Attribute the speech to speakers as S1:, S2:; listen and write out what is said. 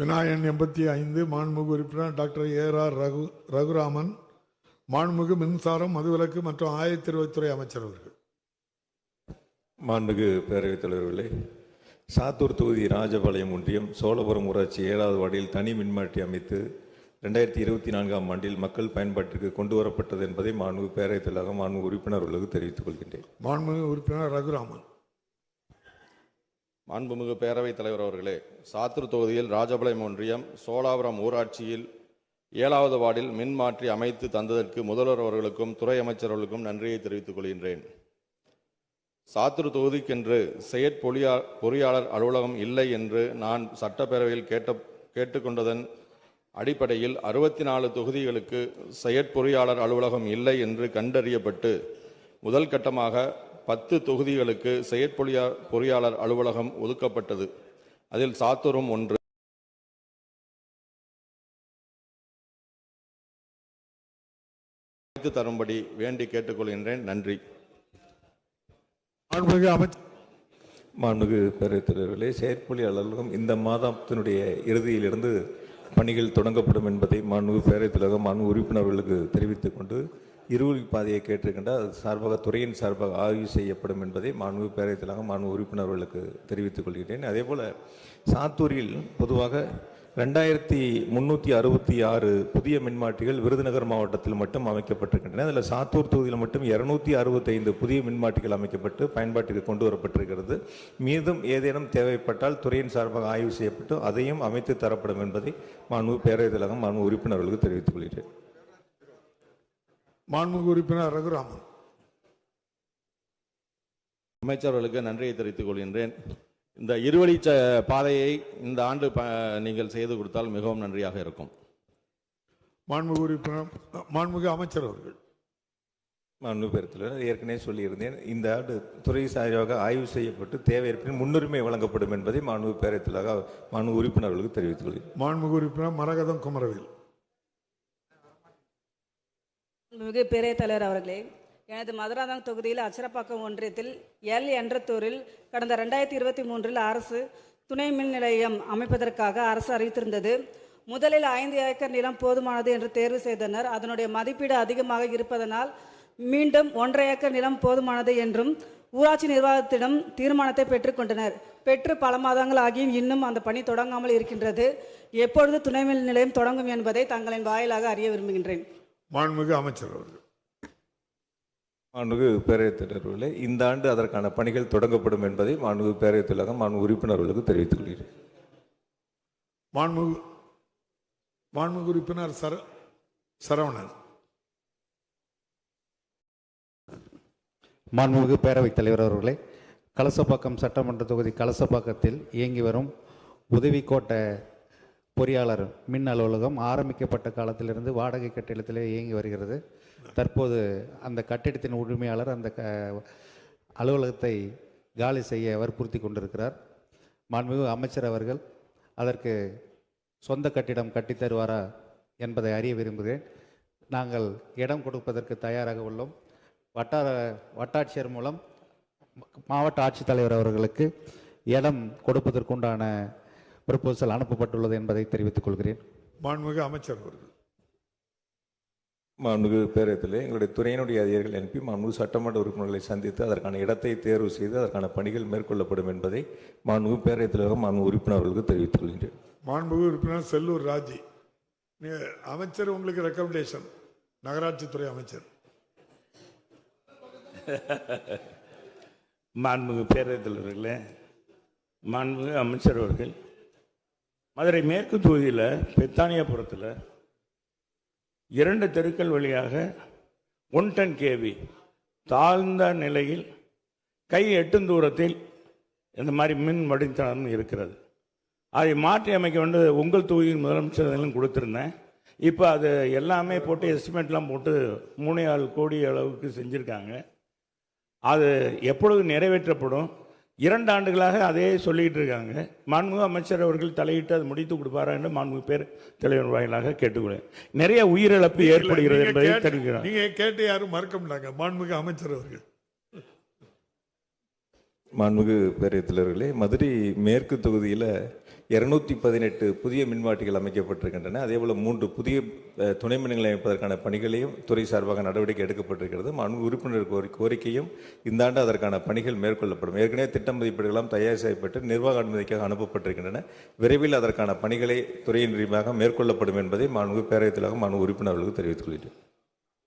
S1: விநாயகன் 85, மாண்புமிகு உறுப்பினர் doctor AR Raghuraman, மாண்புமிகு மின்சாரம், மதுவிலக்கு மற்றும் ஆயத்திருவத்துறை அமைச்சர் அவர்கள்.
S2: மாண்புமிகு பேரவைத் தலைவர்களே, சாத்தூர் தொகுதி ராஜபாளையம் ஒன்றியம் சோழபுரம் ஊராட்சி 7வது வார்டில் தனி மின்மாற்றி அமைத்து 2024ஆம் ஆண்டில் மக்கள் பயன்பாட்டிற்கு கொண்டு வரப்பட்டது என்பதை மாண்புமிகு பேரவைத் தலைவர் மாண்புமிகு உறுப்பினர்களுக்கு தெரிவித்துக் கொள்கின்றேன்.
S1: மாண்புமிகு உறுப்பினர் ரகுராமன்.
S3: மாண்புமிகு பேரவைத் தலைவர் அவர்களே, சாத்தூர் தொகுதியில் ராஜபாளையம் ஒன்றியம் சோழாபுரம் ஊராட்சியில் 7வது வார்டில் மின் மாற்றி அமைத்து தந்ததற்கு முதல்வர் அவர்களுக்கும் துறை அமைச்சர்களுக்கும் நன்றியை தெரிவித்துக் கொள்கின்றேன். சாத்தூர் தொகுதிக்கென்று பொறியாளர் அலுவலகம் இல்லை என்று நான் சட்டப்பேரவையில் கேட்டுக்கொண்டதன் அடிப்படையில் 64 தொகுதிகளுக்கு செயற்பொறியாளர் அலுவலகம் இல்லை என்று கண்டறியப்பட்டு முதல் கட்டமாக 10 தொகுதிகளுக்கு செயற்பொறியாளர் அலுவலகம் ஒதுக்கப்பட்டது. அதில் சாத்தூரும் ஒன்று. தரும்படி வேண்டி கேட்டுக்கொள்கின்றேன். நன்றி.
S2: மாண்புமிகு பேரவைத் தலைவர்களே, செயற்பொறியாளர் அலுவலகம் இந்த மாதத்தினுடைய இறுதியிலிருந்து பணிகள் தொடங்கப்படும் என்பதை மாண்புமிகு பேரவைத் தலைவர் மாண்புமிகு உறுப்பினர்களுக்கு தெரிவித்துக் கொண்டு இருவழி பாதையை கேட்டிருக்கின்ற அது சார்பாக துறையின் சார்பாக ஆய்வு செய்யப்படும் என்பதை மாண்புமிகு பேரவைத் தலைவர் மாண்புமிகு உறுப்பினர்களுக்கு தெரிவித்துக் கொள்கிறேன். அதேபோல் சாத்தூரில் பொதுவாக 2366 புதிய மின்மாற்றிகள் விருதுநகர் மாவட்டத்தில் மட்டும் அமைக்கப்பட்டிருக்கின்றன. அதில் சாத்தூர் தொகுதியில் மட்டும் 265 புதிய மின்மாற்றிகள் அமைக்கப்பட்டு பயன்பாட்டிற்கு கொண்டு வரப்பட்டிருக்கிறது. மீதும் ஏதேனும் தேவைப்பட்டால் துறையின் சார்பாக ஆய்வு செய்யப்பட்டு அதையும் அமைத்து தரப்படும் என்பதை மாண்புமிகு பேரவைத் தலைவர் மாண்புமிகு உறுப்பினர்களுக்கு தெரிவித்துக் கொள்கிறேன்.
S1: மாண்புமிகு உறுப்பினர் ரகுராமன்.
S3: அமைச்சர்களுக்கு நன்றியை தெரிவித்துக் கொள்கின்றேன். இந்த இருவழி பாதையை இந்த ஆண்டு நீங்கள் செய்து கொடுத்தால் மிகவும் நன்றியாக இருக்கும்.
S1: மாண்புமிகு உறுப்பினர் மாண்புமிகு அமைச்சர் அவர்கள்.
S2: மாண்புமிகு பேரவைத் தலைவர், ஏற்கனவே சொல்லியிருந்தேன், இந்த ஆண்டு துறை சார்பாக ஆய்வு செய்யப்பட்டு தேவை இருப்பின் முன்னுரிமை வழங்கப்படும் என்பதை மாண்புமிகு பேரவைத் தலைவர் மாண்புமிகு உறுப்பினர்களுக்கு தெரிவித்துக் கொள்கிறேன்.
S1: மாண்புமிகு உறுப்பினர் மரகதம் குமரவேல்.
S4: மாண்புமிகு பேரவைத் தலைவர் அவர்களே, எனது மதுராந்தகம் தொகுதியில் அச்சரப்பாக்கம் ஒன்றியத்தில் என்றத்தூரில் கடந்த 2023 அரசு துணை மின் நிலையம் அமைப்பதற்காக அரசு அறிவித்திருந்தது. முதலில் 5 ஏக்கர் நிலம் போதுமானது என்று தேர்வு செய்தனர். அதனுடைய மதிப்பீடு அதிகமாக இருப்பதனால் மீண்டும் 1.5 ஏக்கர் நிலம் போதுமானது என்றும் ஊராட்சி நிர்வாகத்திடம் தீர்மானத்தை பெற்றுக்கொண்டனர். பெற்று பல மாதங்கள் ஆகியும் இன்னும் அந்த பணி தொடங்காமல் இருக்கின்றது. எப்பொழுது துணை மின் நிலையம் தொடங்கும் என்பதை தங்களின் வாயிலாக அறிய விரும்புகின்றேன்.
S1: மாண்புமிகு அமைச்சர் அவர்கள்.
S2: மாண்புமிகு பேரவைத் தலைவர்களே, இந்த ஆண்டு அதற்கான பணிகள் தொடங்கப்படும் என்பதை மாண்புமிகு பேரவைத் தலைவர் மாண்புமிகு உறுப்பினர்களுக்கு தெரிவித்துக் கொள்கிறேன்.
S1: மாண்புமிகு உறுப்பினர் சரவணன்.
S5: மாண்புமிகு பேரவைத் தலைவர் அவர்களே, கலசப்பாக்கம் சட்டமன்ற தொகுதி கலசப்பாக்கத்தில் இயங்கி வரும் உதவி கோட்ட பொறியாளர் மின் அலுவலகம் ஆரம்பிக்கப்பட்ட காலத்திலிருந்து வாடகை கட்டிடத்திலே இயங்கி வருகிறது. தற்போது அந்த கட்டிடத்தின் உரிமையாளர் அந்த அலுவலகத்தை காலி செய்ய வற்புறுத்தி கொண்டிருக்கிறார். மாண்புமிகு அமைச்சர் அவர்கள் அதற்கு சொந்த கட்டிடம் கட்டித்தருவாரா என்பதை அறிய விரும்புகிறேன். நாங்கள் இடம் கொடுப்பதற்கு தயாராக உள்ளோம். வட்டாட்சியர் மூலம் மாவட்ட ஆட்சித்தலைவர் அவர்களுக்கு இடம் கொடுப்பதற்குண்டான ப்ரொபோசல் அனுப்பப்பட்டுள்ளது என்பதை தெரிவித்துக் கொள்கிறேன்.
S1: மாண்புமிகு அமைச்சர் அவர்கள்.
S2: மாண்புமிகு பேரவைத்தில் எங்களுடைய துறையினுடைய அதிகாரிகள் அனுப்பி மாண்புமிகு சட்டமன்ற உறுப்பினர்களை சந்தித்து அதற்கான இடத்தை தேர்வு செய்து அதற்கான பணிகள் மேற்கொள்ளப்படும் என்பதை மாண்புமிகு பேரவைத் தலைவர் மாண்புமிகு உறுப்பினர்களுக்கு தெரிவித்துக் கொள்கின்றேன்.
S1: மாண்புமிகு உறுப்பினர் செல்லூர் ராஜி. அமைச்சர் உங்களுக்கு ரெக்கமெண்டேஷன். நகராட்சித்துறை அமைச்சர்.
S6: மாண்புமிகு பேரவைத் தலைவர்களே, மாண்புமிகு அமைச்சர் அவர்கள், மதுரை மேற்கு தொகுதியில் பெத்தானியாபுரத்தில் 2 தெருக்கள் வழியாக 110 kV தாழ்ந்த நிலையில் கை எட்டும் தூரத்தில் இந்த மாதிரி மின் வடித்தளம் இருக்கிறது. அதை மாற்றி அமைக்க வேண்டிய உங்கள் தொகுதியின் முதலமைச்சர்களும் கொடுத்துருந்தேன். இப்போ அது எல்லாமே போட்டு எஸ்டிமேட்லாம் போட்டு 3.4 கோடி அளவுக்கு செஞ்சுருக்காங்க. அது எப்பொழுது நிறைவேற்றப்படும்? 2 ஆண்டுகளாக அதே சொல்லிக்கிட்டு இருக்காங்க. மாண்புமிகு அமைச்சர் அவர்கள் தலையிட்டு அது முடித்து கொடுப்பாரா என்று மாண்புமிகு பேர் தலைவர் வாயிலாக கேட்டுக்கொள்கிறேன். நிறைய உயிரிழப்பு ஏற்படுகிறது என்பதை தெரிவிக்கிறார்.
S1: நீங்க கேட்டு யாரும் மறக்க முடியாங்க. மாண்புமிகு அமைச்சர் அவர்கள்.
S2: மாண்புமிகு பேரவைத் தலைவர்களே, மதுரை மேற்கு தொகுதியில் 218 புதிய மின்மாற்றிகள் அமைக்கப்பட்டிருக்கின்றன. அதேபோல் 3 புதிய துணை மின் நிலையம் அமைப்பதற்கான பணிகளையும் துறை சார்பாக நடவடிக்கை எடுக்கப்பட்டிருக்கிறது. மாண்பு உறுப்பினர் கோரிக்கையும் இந்த ஆண்டு அதற்கான பணிகள் மேற்கொள்ளப்படும். ஏற்கனவே திட்ட மதிப்பீடுகளும் தயார் செய்யப்பட்டு நிர்வாக அனுமதிக்காக அனுப்பப்பட்டிருக்கின்றன. விரைவில் அதற்கான பணிகளை துறையின் ரீதியாக மேற்கொள்ளப்படும் என்பதை மாண்பு பேரவைத் தலைவர் மாண்பு உறுப்பினர்களுக்கு தெரிவித்துக் கொள்கிறேன்.